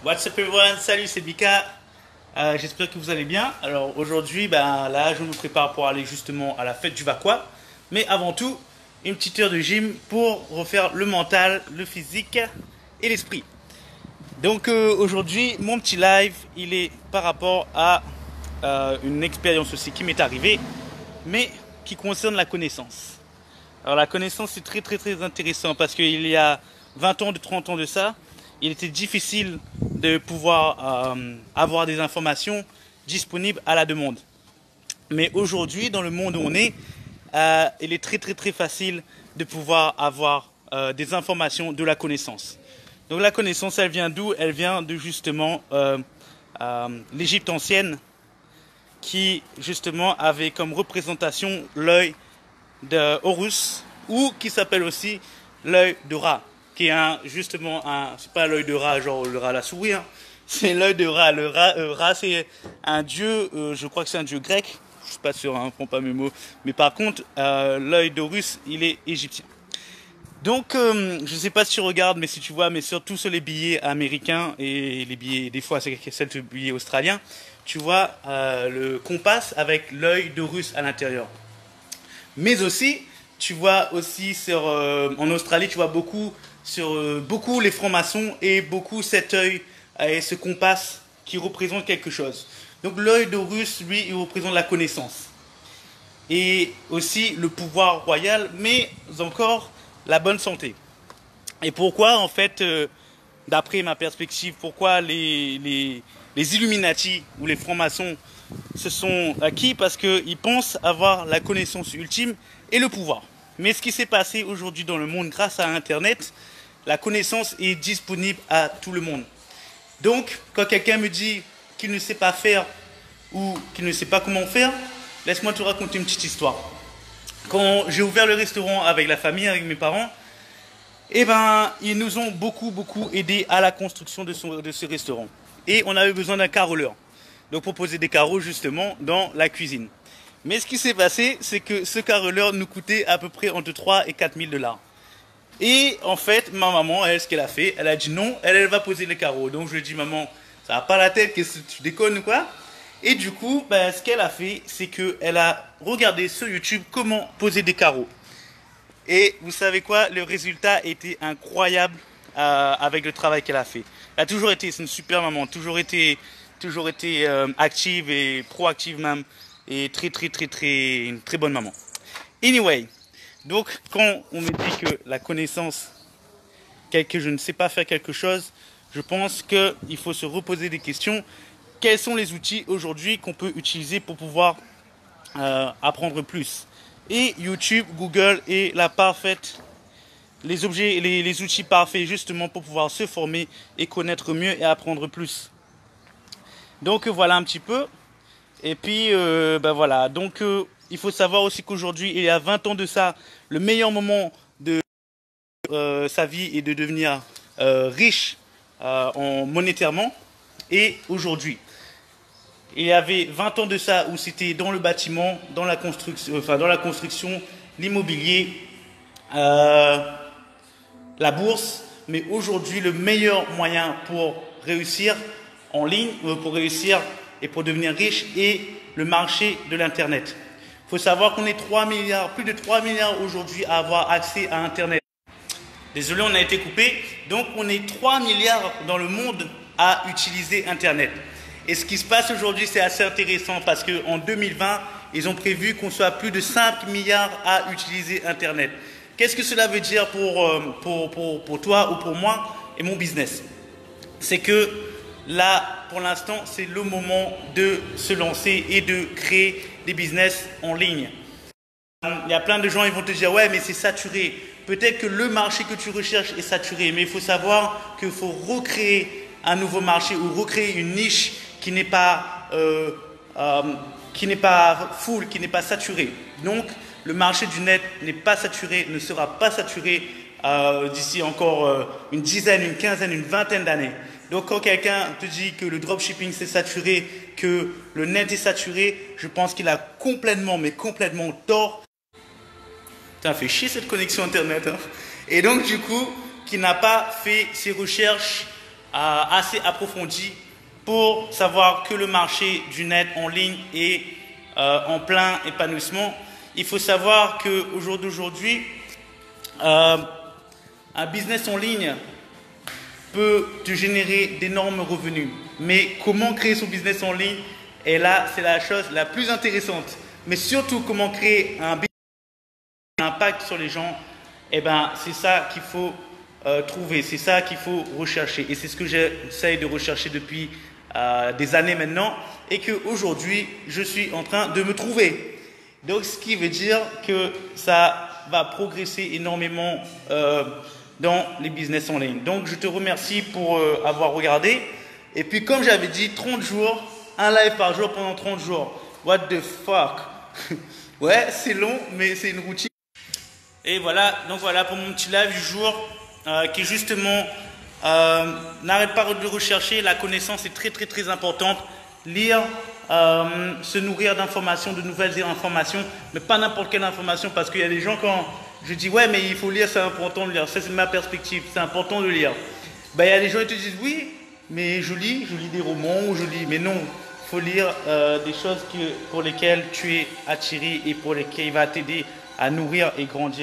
What's up everyone, salut c'est Bika. J'espère que vous allez bien. Alors aujourd'hui, là je me prépare pour aller justement à la fête du Vaquois. Mais avant tout, une petite heure de gym pour refaire le mental, le physique et l'esprit. Donc aujourd'hui, mon petit live, il est par rapport à une expérience aussi qui m'est arrivée, mais qui concerne la connaissance. Alors la connaissance c'est très intéressant parce qu'il y a 20 ans, 30 ans de ça, il était difficile de pouvoir avoir des informations disponibles à la demande. Mais aujourd'hui, dans le monde où on est, il est très facile de pouvoir avoir des informations, de la connaissance. Donc la connaissance, elle vient d'où? Elle vient de justement l'Égypte ancienne qui justement avait comme représentation l'œil d'Horus ou qui s'appelle aussi l'œil de Ra, qui est c'est pas l'œil de Ra genre le rat la souris, hein. C'est l'œil de Ra. Ra c'est un dieu, je crois que c'est un dieu grec, je suis pas sûr, hein, prends pas mes mots, mais par contre l'œil d'Horus il est égyptien. Donc je sais pas si tu regardes, mais si tu vois, mais surtout sur les billets américains et les billets, des fois c'est quelques billets australiens, tu vois le compas avec l'œil d'Horus à l'intérieur. Mais aussi, tu vois aussi en Australie, tu vois beaucoup les francs-maçons et beaucoup cet œil et ce compas qui représente quelque chose. Donc l'œil d'Horus, lui, il représente la connaissance. Et aussi le pouvoir royal, mais encore la bonne santé. Et pourquoi, en fait, d'après ma perspective, pourquoi les Illuminati ou les francs-maçons se sont acquis? Parce qu'ils pensent avoir la connaissance ultime et le pouvoir. Mais ce qui s'est passé aujourd'hui dans le monde grâce à Internet, la connaissance est disponible à tout le monde. Donc, quand quelqu'un me dit qu'il ne sait pas faire ou qu'il ne sait pas comment faire, laisse-moi te raconter une petite histoire. Quand j'ai ouvert le restaurant avec la famille, avec mes parents, ils nous ont beaucoup aidé à la construction de ce restaurant. Et on avait besoin d'un carreleur. Donc pour poser des carreaux justement dans la cuisine. Mais ce qui s'est passé, c'est que ce carreleur nous coûtait à peu près entre 3 et 4 000 $. Et en fait, ma maman, elle, ce qu'elle a fait, elle a dit non, elle va poser les carreaux. Donc je lui ai dit, maman, ça va pas la tête, qu'est-ce que tu déconnes ou quoi? Et du coup, ce qu'elle a fait, c'est qu'elle a regardé sur YouTube comment poser des carreaux. Et vous savez quoi? Le résultat était incroyable avec le travail qu'elle a fait. Elle a toujours été, c'est une super maman, toujours été active et proactive même. Et une très bonne maman. Anyway, donc quand on me dit que la connaissance, que je ne sais pas faire quelque chose, je pense qu'il faut se reposer des questions. Quels sont les outils aujourd'hui qu'on peut utiliser pour pouvoir apprendre plus? Et YouTube, Google est la parfaite, les outils parfaits justement pour pouvoir se former et connaître mieux et apprendre plus. Donc voilà un petit peu. Et puis voilà. Donc il faut savoir aussi qu'aujourd'hui, il y a 20 ans de ça, le meilleur moment de sa vie est de devenir riche monétairement. Et aujourd'hui, il y avait 20 ans de ça où c'était dans le bâtiment, dans la construction, l'immobilier, la bourse. Mais aujourd'hui, le meilleur moyen pour réussir en ligne, pour réussir et pour devenir riche est le marché de l'Internet. Il faut savoir qu'on est 3 milliards, plus de 3 milliards aujourd'hui à avoir accès à Internet. Désolé, on a été coupé. Donc, on est 3 milliards dans le monde à utiliser Internet. Et ce qui se passe aujourd'hui, c'est assez intéressant parce qu'en 2020, ils ont prévu qu'on soit plus de 5 milliards à utiliser Internet. Qu'est-ce que cela veut dire pour toi ou pour moi et mon business? C'est que là, pour l'instant, c'est le moment de se lancer et de créer des business en ligne. Il y a plein de gens, ils vont te dire, ouais, mais c'est saturé. Peut-être que le marché que tu recherches est saturé, mais il faut savoir qu'il faut recréer un nouveau marché ou recréer une niche qui n'est pas full, qui n'est pas saturée. Donc, le marché du net n'est pas saturé, ne sera pas saturé d'ici encore une dizaine, une quinzaine, une vingtaine d'années. Donc, quand quelqu'un te dit que le dropshipping c'est saturé, que le net est saturé, je pense qu'il a complètement tort. Ça fait chier cette connexion Internet. Hein. Et donc, du coup, qui n'a pas fait ses recherches assez approfondie pour savoir que le marché du net en ligne est en plein épanouissement. Il faut savoir qu'au jour d'aujourd'hui, un business en ligne peut te générer d'énormes revenus. Mais comment créer son business en ligne? Et là, c'est la chose la plus intéressante. Mais surtout, comment créer un business qui a un impact sur les gens, eh ben, c'est ça qu'il faut trouver, c'est ça qu'il faut rechercher. Et c'est ce que j'essaye de rechercher depuis des années maintenant. Et qu'aujourd'hui, je suis en train de me trouver. Donc, ce qui veut dire que ça va progresser énormément dans les business en ligne. Donc, je te remercie pour avoir regardé. Et puis, comme j'avais dit, 30 jours, un live par jour pendant 30 jours. What the fuck? Ouais, c'est long, mais c'est une routine. Et voilà, donc voilà pour mon petit live du jour qui justement n'arrête pas de rechercher. La connaissance est très très très importante. Lire, se nourrir d'informations, de nouvelles informations, mais pas n'importe quelle information, parce qu'il y a des gens quand je dis ouais mais il faut lire, c'est important de lire. Ça c'est ma perspective, c'est important de lire. Ben, il y a des gens qui te disent oui, mais je lis des romans, mais non, il faut lire des choses pour lesquelles tu es attiré et pour lesquelles il va t'aider à nourrir et grandir.